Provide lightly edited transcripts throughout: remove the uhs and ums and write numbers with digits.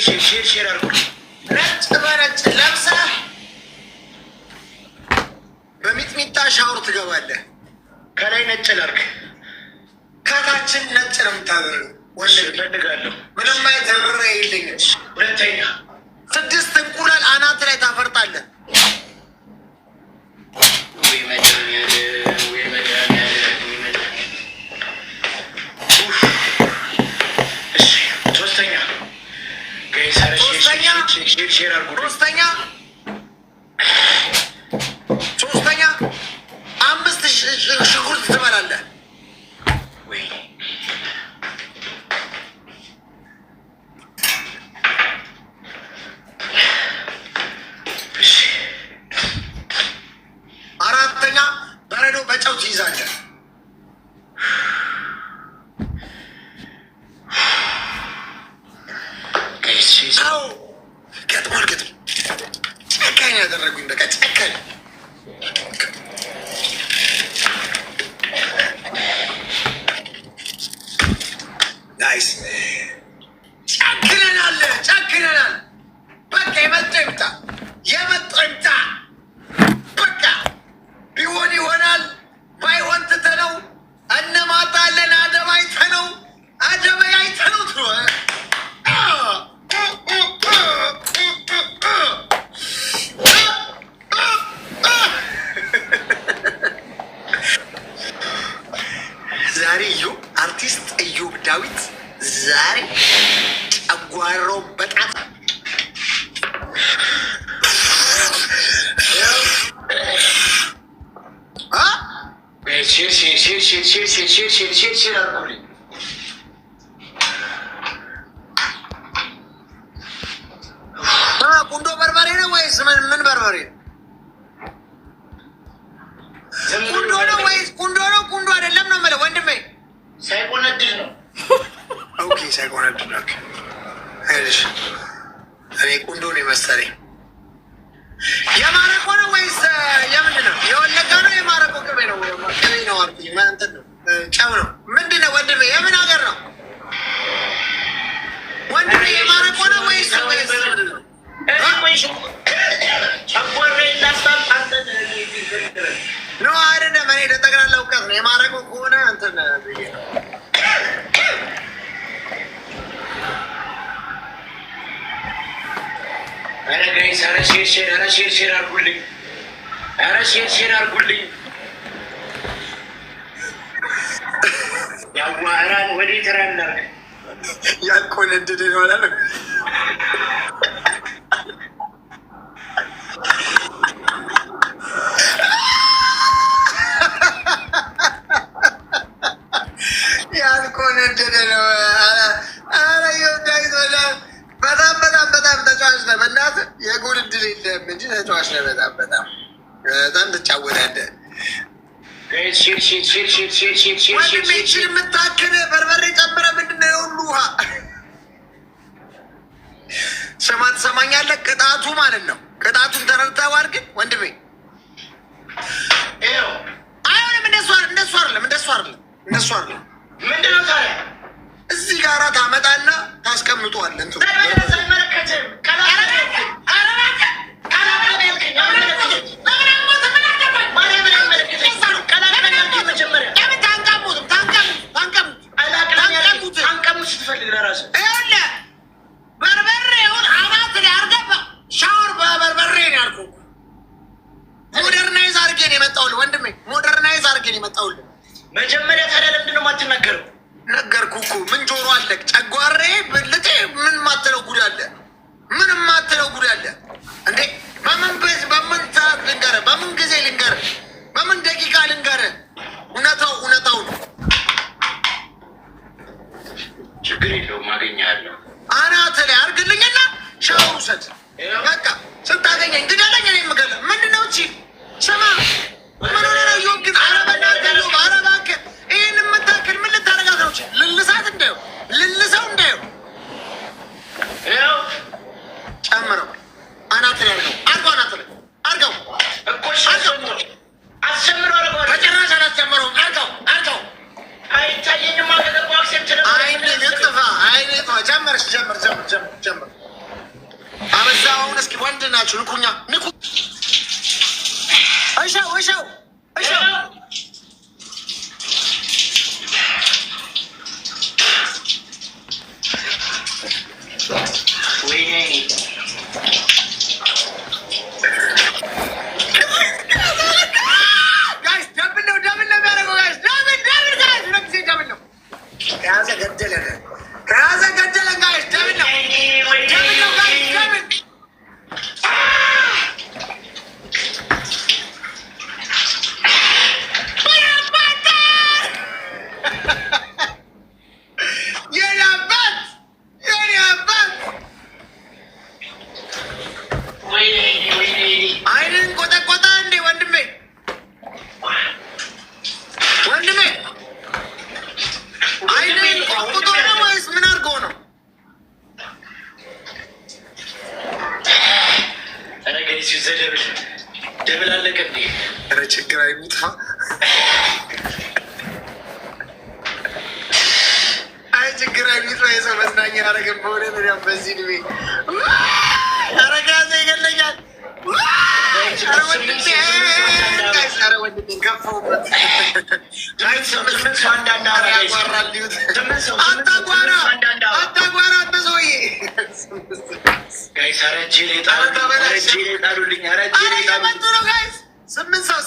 ሼር አድርጉ። ነጭ በነጭ ለብሰህ በሚጥሚጣ ሻወር ትገባለህ። ከላይ ነጭ ላድርግ፣ ከታችን ነጭ ነው የምታደርገው። እፈልጋለሁ ምንም አይተብረ የለኝም። ሁለተኛ 6 እንቁላል አናት ላይ ታፈርጣለህ። ሶስተኛ 5 ሽንኩርት ትበላለህ። አራተኛ በረዶ በጨው ትይዛለህ። ገጥሟል ጨካኝ ያደረጉኝ በቃ ጨካኝ። ናይስ ጨክነናል። በቃ የመጣው ይምጣ በቃ ቢሆን ይሆናል፣ ባይሆን ትተነው እነማታለን። አደብ አይተነው ትሎ ዛሬ አርቲስት እዮብ ዳዊት ዛሬ ጨጓራው በጣም ቁንዶ በርበሬ ነው ወይስ ምን በርበሬ? ቁንዶ ነው ወይስ ቁንዶ ነው? ቁንዶ አይደለም ነው የምልህ ወንድሜ። ሳይቆነድድ ነው። ኦኬ ሳይቆነድድ ነው። አይሽ እኔ ቁንዶ ነው የመሰለኝ። የማረቆ ነው ወይስ የምንድን ነው? የወለጋ ነው የማረቆ ቅቤ ነው? ቅቤ ነው አልኩኝ። እንትን ነው ጨው ነው ምንድን ነው ወንድሜ? የምን ሀገር ነው ወንድሜ? የማረቆ ነው ወይስ ኖ አይደለም። እኔ ለጠቅላላ እውቀት ነው። የማረቆ ከሆነ እንትን ብዬ ነው። ኧረ ጋይስ ሼር አድርጉልኝ። ሼር አድርጉልኝ። ያዋራን ወዴት ራናር ያልቆነደደ ነው አላለ። ያልቆነደደ ነው። ኧረ ዳዊት በጣም ተጫዋች ነህ። በእናትህ የጎል እድል የለህም እንጂ ተጫዋች ነህ። በጣም ትጫወታለህ። ወንድሜችን የምታክል በርበሬ ጨምረህ ምንድን ነው የሁሉ ውሃ? ስማ ትሰማኛለህ? ቅጣቱ ማለት ነው። ቅጣቱን ተረድተኸዋል? ግን ወንድሜ አይሆንም። እንደሱ አይደለም። ምንድን ነው ታዲያ? እዚህ ጋራ ታመጣና ታስቀምጠዋለህ። ሞደርናይዝ አድርጌ ነው የመጣሁልህ ወንድሜ። መጀመሪያ ታዲያ ለምንድን ነው የማትናገረው? ነገርኩህ እኮ ምን ጆሮ አለህ? ጨጓሬ ብልቴ ምን ማትለው ጉድ አለ? ምንም ማትለው ጉድ አለ እንዴ? በምን ሰዓት ልንገርህ? በምን ጊዜ ልንገርህ? በምን ደቂቃ ልንገርህ? እውነታው ነው። ችግር የለውም አገኘሃለሁ። አናትህ ላይ አድርግልኝና ሻወር ውሰድ። በቃ ስታገኘኝ ግደለኝ። እኔ የምገለህ ምንድን ነው? እቺ ስማ ምን ሆነህ ነው? ዮብ ግን ኧረ እባክህ ይህን የምታክል ምን ልታደርጋት ነው? ልልሳት እንዳየው ልልሰው እንዳየው ጨምረው አናት ላይ አድርገው አናት ላይ አድርገው በጭራሽ አላስጨምረውም። አድርገው አይታየኝም። አይኔ ጥፋ ጀምር እስኪ ወንድ ናችሁ ንኩኛ ንኩ እሻው እሻው እሻው ደብል አለቀ እንዴ? ኧረ ችግር አይሙታ። አይ ችግር አይሙታ። የሰው መዝናኛ ያደረገን በሆነ ያ በዚህ እድሜ ኧረ ጋዜ ይገለኛል። አታጓራ አንተ ሰውዬ ስምንት ሰው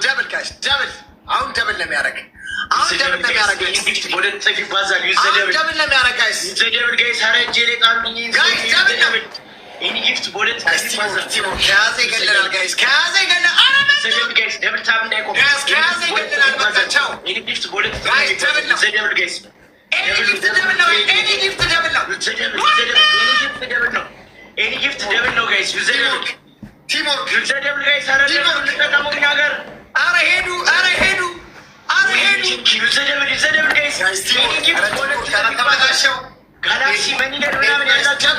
ደብል ጋይስ ደብል አሁን ደብል ነው የሚያደርግ ጋላክሲ መንገድ ምናምን ያላቸው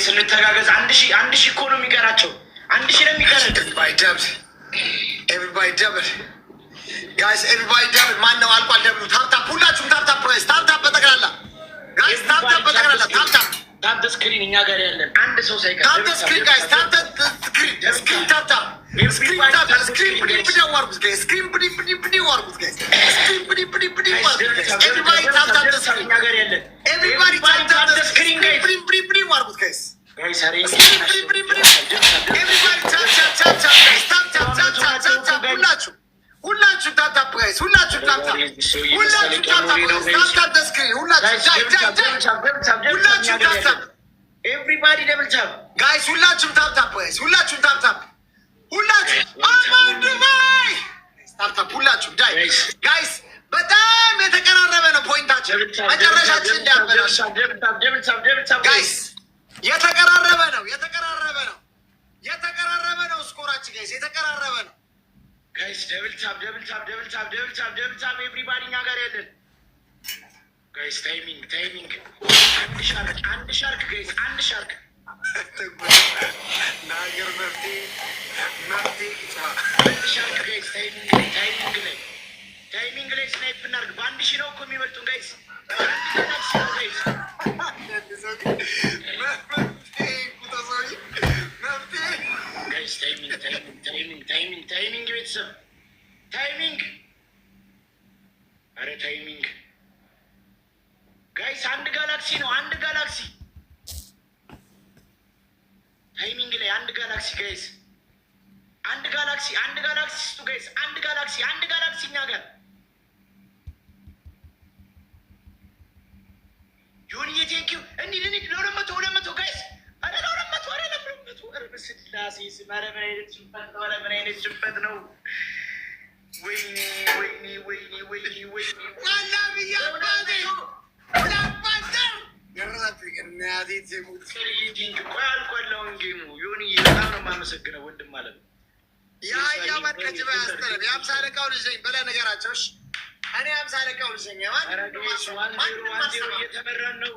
ስንተጋገዝ አንድ ሺህ እኮ ነው የሚቀራቸው። 1000 ነው የሚቀረው። ኤቭሪባዲ ደብል ጋይስ ኤቭሪባዲ ደብል። ማነው አልቋል? ደብሉ ታፕታፕ፣ ሁላችሁም ታፕታፕ ጋይስ፣ ታፕታፕ በጠቅላላ ጋይስ፣ ታፕታፕ በጠቅላላ ታፕታፕ። ታፕ ስክሪን እኛ ጋር ያለን አንድ ሰው ሳይቀር ታፕ ስክሪን ጋይስ፣ ታፕ ስክሪን ታፕታፕ ስክሪን ታፕ ስክሪን ፕዲ ዋርኩት ጋይስ፣ ስክሪን ፕዲ ዋርኩት ጋይስ፣ ስክሪን ፕዲ ዋርኩት። ኤቭሪባዲ ታፕታፕ ስክሪን እኛ ጋር ያለን ኤቭሪባዲ ታፕታፕ ስክሪን ጋይስ፣ ስክሪን ፕዲ ዋርኩት ጋይስ ጋይስ አሬ ኤቭሪባዲ ታፕታፕ ሁላችሁ ታፕታፕ ጋይስ፣ ሁላችሁ ታፕታፕ ስክሪን፣ ሁላችሁ ታፕታፕ ኤቭሪባዲ ደብል ታፕ ጋይስ፣ ሁላችሁም ታፕታፕ ጋይስ፣ ሁላችሁም ታፕታፕ፣ ሁላችሁ አማንዱባይ ታፕታፕ፣ ሁላችሁ ዳይ ጋይስ። በጣም የተቀራረበ ነው ፖይንታችን፣ መጨረሻችን እንዳያበላሽ ጋይስ። የተቀራረበ ነው ስኮራችን ጋይስ፣ የተቀራረበ ነው ጋይስ። ደብል ታፕ ኤቭሪባዲ እኛ ጋር ያለን ጋይስ። ታይሚንግ አንድ ሻርክ ጋይስ፣ አንድ ሻርክ ናገር መፍትሄ አንድ ሻርክ ጋይስ። ታይሚንግ ላይ ስናይፕ እናድርግ። በ1000 ነው እኮ የሚበልጡን ጋይስ። ታይሚንግ ቤተሰብ ኧረ ታይሚንግ ጋይስ፣ አንድ ጋላክሲ ነው። ታይሚንግ ላይ አንድ ጋላክሲ ጋይስ፣ አንድ ጋላክሲ ስጡ ጋይስ፣ አንድ ጋላክሲ እኛ ጋር ጆንዬ ቴንኪው። እንሂድ 200 ጋይስ፣ ኧረ 200 ኧረ በስላሴ ስም ኧረ ምን አይነት ሽንፈት ነው! ወይኔ አልቋል። አሁን ጌሙ ዮኒ በጣም ነው የማመሰግነው ወንድም ማለት ነው። የአህያ ማርከጅባ ያስጠረብ የአምሳ አለቃው ልጅ ነኝ ብለህ ንገራቸው። እኔ አምሳ አለቃው ልጅ ነኝ። ማንም እየተመራን ነው